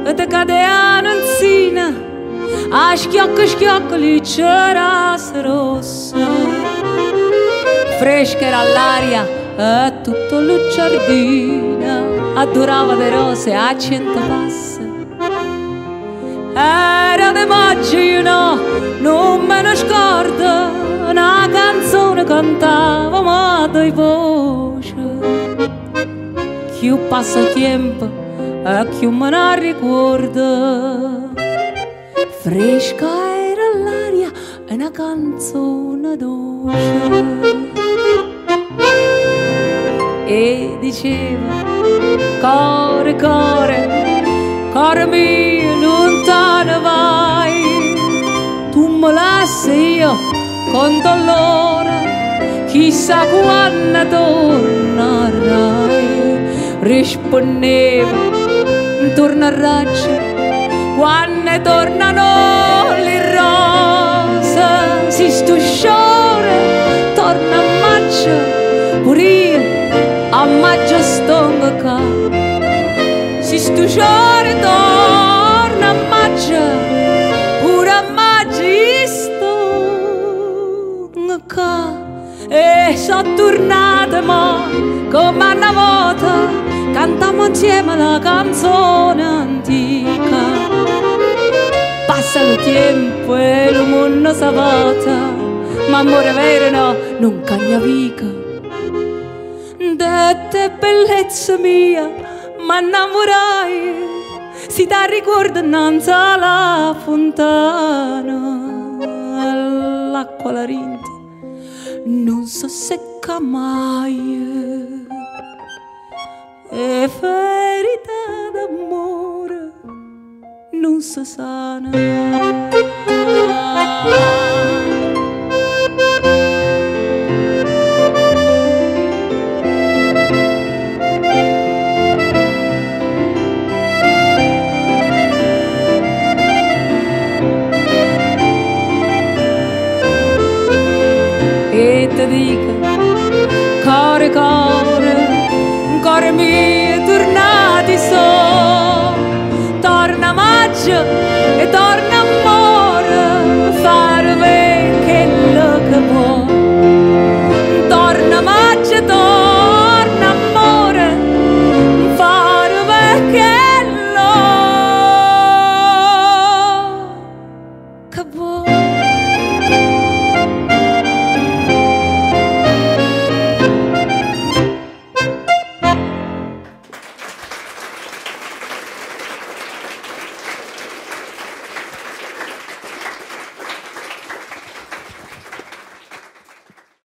e te cade anzina, a schiocco li cerase rossa. Fresca era l'aria e tutto il giardino adorava le rose a 100 passi. Era di maggio, io no, non me ne scordo, una canzone cantava ma di voce. Più passa il tempo e più me ne ricordo. Fresca era l'aria e una canzone dolce. E diceva, core, core, core mio, non te ne vai. Tu me lasci io con dolore, chissà quando tornerai. Rispondeva, tornerai quando tornano le rose. Si stusciore, torna a maggio, pure io a maggio sto qua. Si stusciore, torna a maggio, pure a maggio sto qua. E sono tornata ma come una volta, cantiamo insieme la canzone antica. Passa il tempo e il mondo si vota, ma amore vero no, non cagna vica. Dette bellezza mia, ma innamorai, si ti ricorda innanzi alla fontana, l'acqua la rinta non si secca mai. E ferita d'amore non si sana. E ti dico, core, core, core mio, tornati so, torna maggio e torna amore, fare che